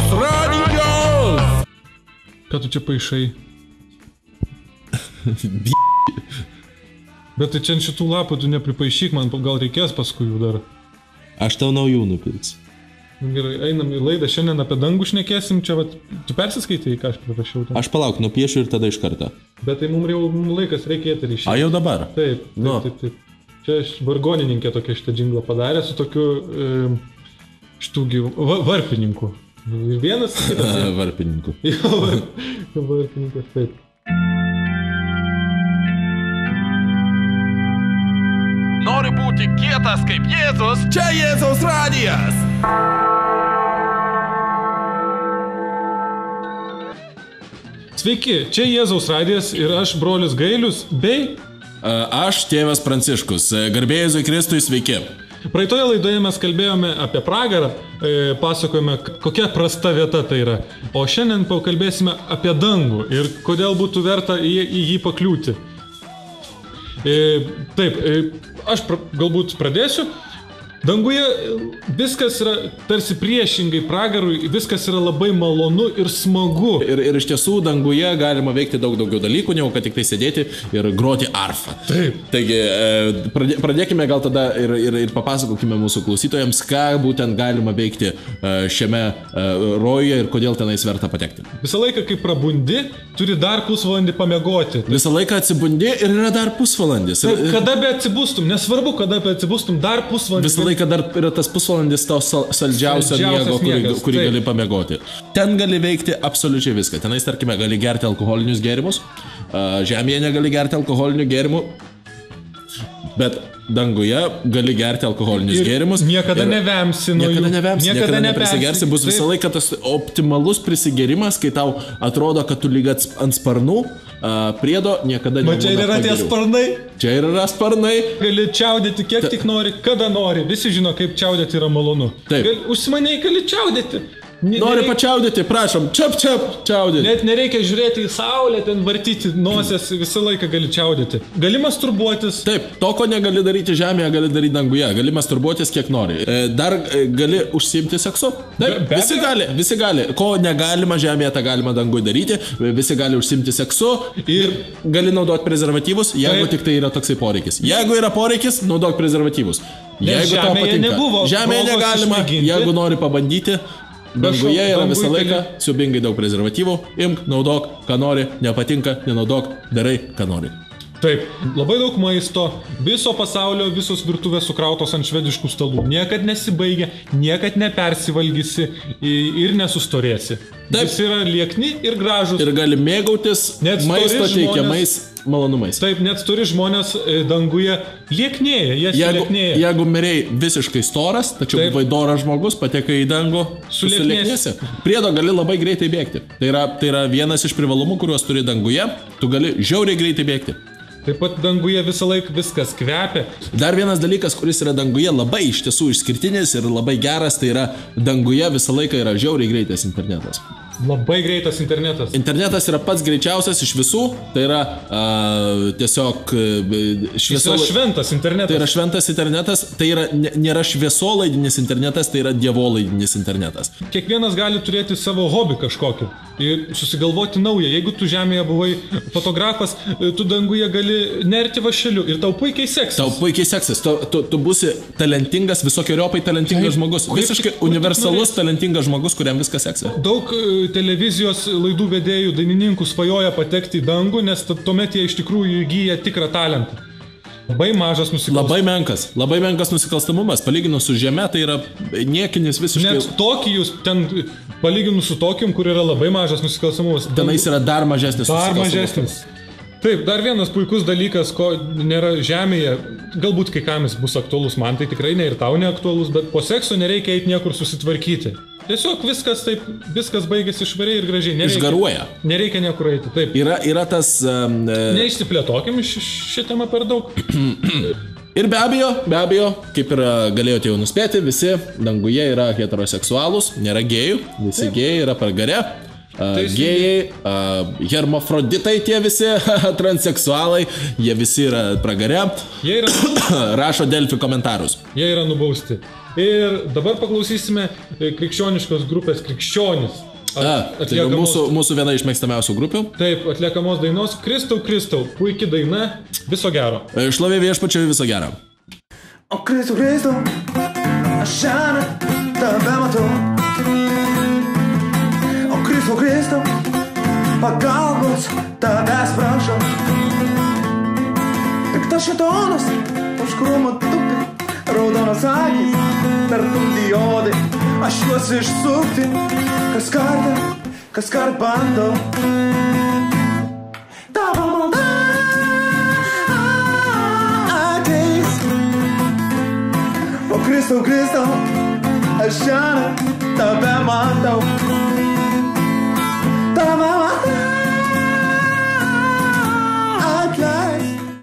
Jėzaus radijos! Ką tu čia paišai? Bet tai čia ant šitų lapų tu nepripaišyk, man gal reikės paskui jų dar. Aš tau naujų nupirksiu. Gerai, einam į laidą, šiandien apie dangų šnekėsim, čia vat, tu persiskaitai, ką aš prirašiau ten? Aš palauk, nupiešiu ir tada iš karto. Bet tai mums jau laikas reikėtų ryšį. A jau dabar? Taip, Nu. taip. Čia vargonininkė tokia šitą džinglą padarė su tokiu šitų varpininku. Vienas kitas. Varpininku. Jo, varpininkas, taip. Nori būti kietas kaip Jėzus? Čia Jėzaus radijas! Sveiki, čia Jėzaus radijas ir aš, brolis Gailius, bei... Aš, tėvas Pranciškus. Garbė Jėzui Kristui, sveiki. Praeitoje laidoje mes kalbėjome apie pragarą, pasakojame, kokia prasta vieta tai yra. O šiandien pakalbėsime apie dangų ir kodėl būtų verta į jį pakliūti. Taip, aš galbūt pradėsiu. Danguje viskas yra tarsi priešingai pragarui, viskas yra labai malonu ir smagu. Ir iš tiesų danguje galima veikti daug daugiau dalykų, negu kad tik tai sėdėti ir groti arfą. Taip. Taigi, pradėkime gal tada ir papasakokime mūsų klausytojams, ką būtent galima veikti šiame rojuje ir kodėl tenais verta patekti. Visą laiką, kai prabundi, turi dar pusvalandį pamiegoti. Visą laiką atsibundi ir yra dar pusvalandis. Taip, kada be atsibustum, nesvarbu, kada be atsibustum, dar pusvalandį. Visą laiką dar yra tas pusvalandis tau saldžiausio miego, kurį gali pamiegoti. Ten gali veikti absoliučiai viską. Tenais, tarkime, gali gerti alkoholinius gėrimus, žemėje negali gerti alkoholinių gėrimų, bet danguje gali gerti alkoholinius gėrimus. Niekada nevemsi nuo jų. Niekada neprisigersi. Bus visą laiką tas optimalus prisigerimas, kai tau atrodo, kad tu lyg ant sparnų, priedo niekada nebūna. Čia ir yra tie sparnai. Čia ir yra sparnai. Gali čiaudėti kiek tik nori, kada nori. Visi žino, kaip čiaudėti yra malonu. Taip. Užsimaniai gali čiaudėti. Nori pačiaudėti, prašom, čiaudėti. Net nereikia žiūrėti į saulę, ten vartyti nosies, visą laiką gali čiaudėti. Gali masturbuotis. Taip, to, ko negali daryti žemėje, gali daryti danguje. Gali masturbuotis kiek nori. Dar gali užsiimti seksu. Taip, visi gali. Ko negalima žemėje, tą galima danguje daryti. Visi gali užsiimti seksu ir gali naudoti prezervatyvus, jeigu tik tai yra toksai poreikis. Jeigu yra poreikis, naudok prezervatyvus. Jeigu tau patinka. Žemėje negalima, jeigu nori pabandyti. Danguje yra visą laiką siubingai daug prezervatyvų. Imk, naudok, ką nori, nepatinka, nenaudok, darai, ką nori. Taip, labai daug maisto, viso pasaulio, visos virtuvės sukrautos ant švediškų stalų. Niekad nesibaigia, niekad nepersivalgysi ir nesustorėsi. Taip. Visi yra liekni ir gražus. Ir gali mėgautis maisto teikiamais malonumais. Taip, net turi žmonės danguje lieknėja, jie lieknėja. Jeigu mirei visiškai storas, tačiau buvai doras žmogus, patekai į dangų, sulieknėsi. Priedo gali labai greitai bėgti. Tai yra vienas iš privalumų, kuriuos turi danguje. Tu gali žiauriai greitai bėgti. Taip pat danguje visą laiką viskas kvepia. Dar vienas dalykas, kuris yra danguje labai iš tiesų išskirtinis ir labai geras, tai yra danguje visą laiką yra žiauriai greitas internetas. Labai greitas internetas. Internetas yra pats greičiausias iš visų. Tai yra tiesiog šventas internetas. Tai yra šventas internetas. Tai yra, nėra šviesolaidinis internetas, tai yra dievolaidinis internetas. Kiekvienas gali turėti savo hobį kažkokį ir susigalvoti naują. Jeigu tu žemėje buvai fotografas, tu danguje gali nerti vašeliu ir tau puikiai seksis. Tu būsi talentingas, visokiojopai talentingas žmogus. Visiškai universalus talentingas žmogus, kuriam viskas seksis. Daug televizijos laidų vedėjų, dainininkų svajoja patekti į dangų, nes tuomet jie iš tikrųjų įgyja tikrą talentą. Labai mažas nusikalstamumas. Labai menkas nusikalstamumas. Palyginus su žeme, tai yra niekinis visiškai. Net Tokijus, ten palyginus su Tokijum, kur yra labai mažas nusikalstamumas. Tenais yra dar mažesnis nusikalstamumas. Taip, dar vienas puikus dalykas, ko nėra žemėje, galbūt kai kam jis bus aktualus, man tai tikrai ne ir tau neaktualus, bet po sekso nereikia eiti niekur susitvarkyti. Tiesiog viskas baigėsi švariai ir gražiai. Išgaruoja. Nereikia niekur eiti, taip. Yra tas... Neišsiplėtokim šią temą per daug. Ir be abejo, kaip ir galėjote jau nuspėti, visi danguje yra heteroseksualūs, nėra gėjų, visi gėjai yra pragare. gėjai, hermafroditai tie visi, transseksualai, jie visi yra pragare. Jie yra... Rašo Delfi komentarus. Jie yra nubausti. Ir dabar paklausysime krikščioniškos grupės Krikščionis. Tai mūsų viena iš mėgstamiausių grupių. Taip, atliekamos dainos Kristau, Kristau, puikiai daina, viso gero. Šlovė viešpačiui, viso gero. O Kristau, Kristau, aš šiandien tave matau. O Kristau, Kristau, pagalbos tavęs prašau. Piktas šėtonas už krūmų tupi, raudonas akis, tartum diodai, aš juos išsukti. Kas kart bandau. Tavo malda ateis. O Kristau, Kristau, aš šiandien tave matau. Tave matau.